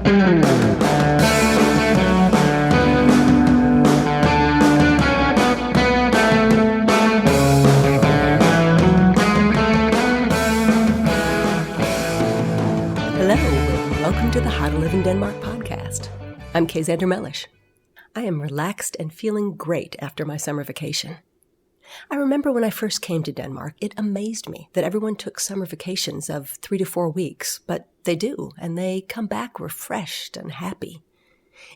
Hello, and welcome to the How to Live in Denmark podcast. I'm Kay Xander Mellish. I am relaxed and feeling great after my summer vacation. I remember when I first came to Denmark, it amazed me that everyone took summer vacations of 3 to 4 weeks, but they do, and they come back refreshed and happy.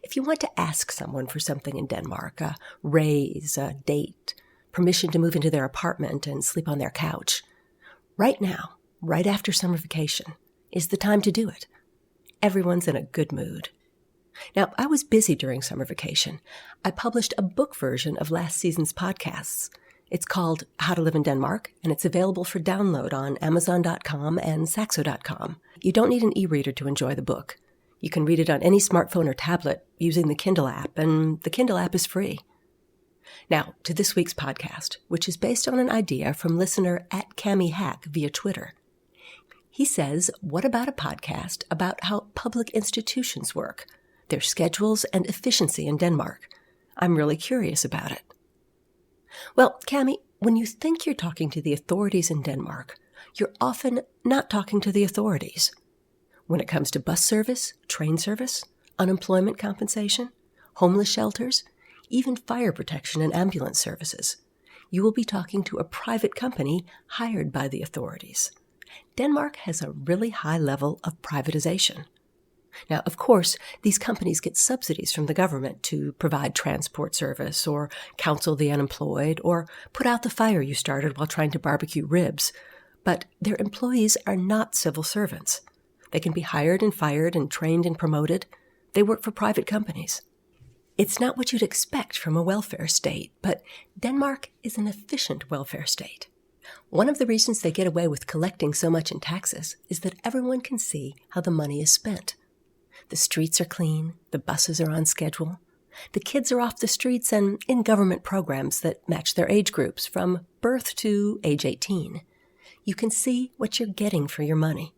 If you want to ask someone for something in Denmark, a raise, a date, permission to move into their apartment and sleep on their couch, right now, right after summer vacation, is the time to do it. Everyone's in a good mood. Now, I was busy during summer vacation. I published a book version of last season's podcasts. It's called How to Live in Denmark, and it's available for download on Amazon.com and Saxo.com. You don't need an e-reader to enjoy the book. You can read it on any smartphone or tablet using the Kindle app, and the Kindle app is free. Now, to this week's podcast, which is based on an idea from listener @CammyHack via Twitter. He says, what about a podcast about how public institutions work, their schedules and efficiency in Denmark? I'm really curious about it. Well, Cammy, when you think you're talking to the authorities in Denmark, you're often not talking to the authorities. When it comes to bus service, train service, unemployment compensation, homeless shelters, even fire protection and ambulance services, you will be talking to a private company hired by the authorities. Denmark has a really high level of privatization. Now, of course, these companies get subsidies from the government to provide transport service or counsel the unemployed or put out the fire you started while trying to barbecue ribs. But their employees are not civil servants. They can be hired and fired and trained and promoted. They work for private companies. It's not what you'd expect from a welfare state, but Denmark is an efficient welfare state. One of the reasons they get away with collecting so much in taxes is that everyone can see how the money is spent. The streets are clean, the buses are on schedule, the kids are off the streets and in government programs that match their age groups from birth to age 18. You can see what you're getting for your money.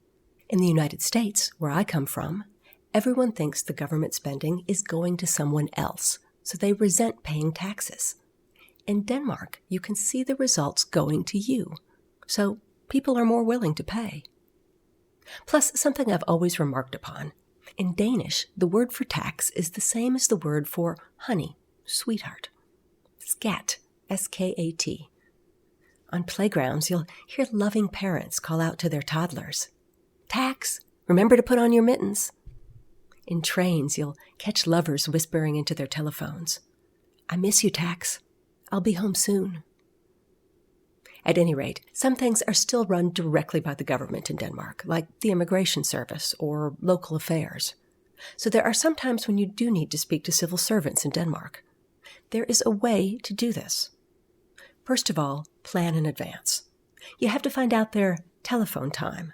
In the United States, where I come from, everyone thinks the government spending is going to someone else, so they resent paying taxes. In Denmark, you can see the results going to you, so people are more willing to pay. Plus, something I've always remarked upon, in Danish, the word for tax is the same as the word for honey, sweetheart. Skat, S-K-A-T. On playgrounds, you'll hear loving parents call out to their toddlers, "Tax, remember to put on your mittens." In trains, you'll catch lovers whispering into their telephones, "I miss you, Tax. I'll be home soon." At any rate, some things are still run directly by the government in Denmark, like the immigration service or local affairs. So there are some times when you do need to speak to civil servants in Denmark. There is a way to do this. First of all, plan in advance. You have to find out their telephone time.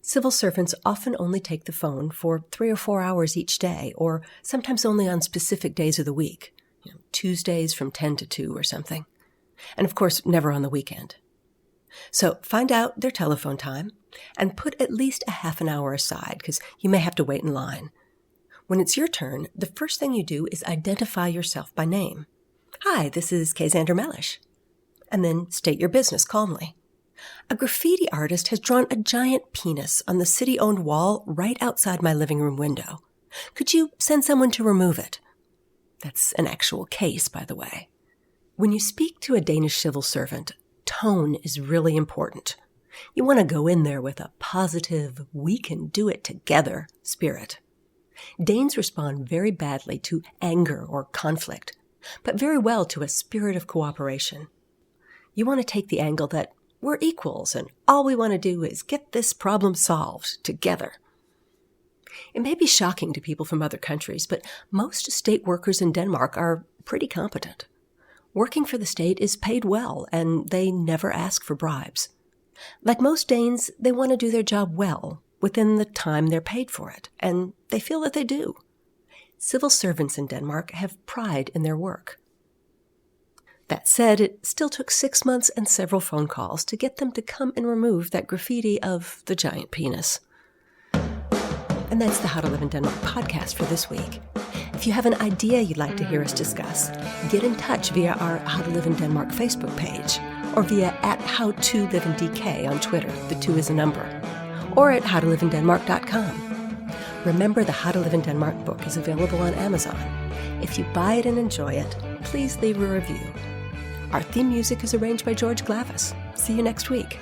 Civil servants often only take the phone for 3 or 4 hours each day, or sometimes only on specific days of the week. Tuesdays from 10 to 2 or something. And of course, never on the weekend. So find out their telephone time and put at least a half an hour aside because you may have to wait in line. When it's your turn, the first thing you do is identify yourself by name. "Hi, this is Kay Xander Mellish." And then state your business calmly. A graffiti artist has drawn a giant penis on the city-owned wall right outside my living room window. Could you send someone to remove it? That's an actual case, by the way. When you speak to a Danish civil servant, tone is really important. You want to go in there with a positive, we can do it together spirit. Danes respond very badly to anger or conflict, but very well to a spirit of cooperation. You want to take the angle that we're equals and all we want to do is get this problem solved together. It may be shocking to people from other countries, but most state workers in Denmark are pretty competent. Working for the state is paid well, and they never ask for bribes. Like most Danes, they want to do their job well, within the time they're paid for it, and they feel that they do. Civil servants in Denmark have pride in their work. That said, it still took 6 months and several phone calls to get them to come and remove that graffiti of the giant penis. And that's the How to Live in Denmark podcast for this week. If you have an idea you'd like to hear us discuss, get in touch via our How to Live in Denmark Facebook page, or via @HowToLiveInDK on Twitter, the 2 is a number, or at howtoliveindenmark.com. Remember, the How to Live in Denmark book is available on Amazon. If you buy it and enjoy it, please leave a review. Our theme music is arranged by George Glavis. See you next week.